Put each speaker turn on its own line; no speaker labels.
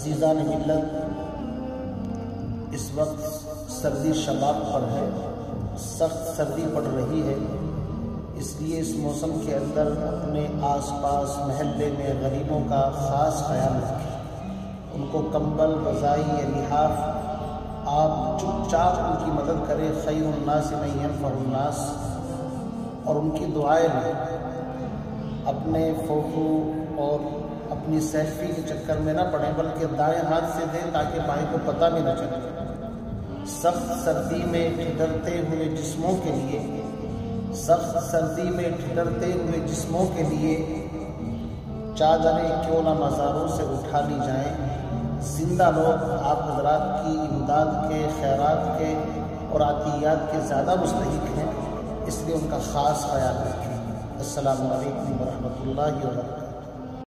عزیزان ملت، اس وقت سردی شباب پر ہے، سخت سردی پڑ رہی ہے، اس لیے اس موسم کے اندر اپنے آس پاس محلے میں غریبوں کا خاص خیال رکھیں، ان کو کمبل، رضائی یا لحاف آپ چپ چاپ ان کی مدد کریں۔ خیر الناس من ينفع الناس، اور ان کی دعائیں لیں، اپنے فوٹو اور اپنی سیلفی کے چکر میں نہ پڑیں، بلکہ دائیں ہاتھ سے دیں تاکہ بائیں کو پتہ بھی نہ چلے۔ سخت سردی میں ٹھٹرتے ہوئے جسموں کے لیے، سخت سردی میں ٹھٹرتے ہوئے جسموں کے لیے چادریں کیوں نہ مزاروں سے اٹھا لی جائیں۔ زندہ لوگ آپ حضرات کی امداد کے، خیرات کے اور عطیات کے زیادہ مستحق ہیں، اس لیے ان کا خاص خیال رکھیں۔ السلام علیکم ورحمۃ اللہ وبرکاتہ۔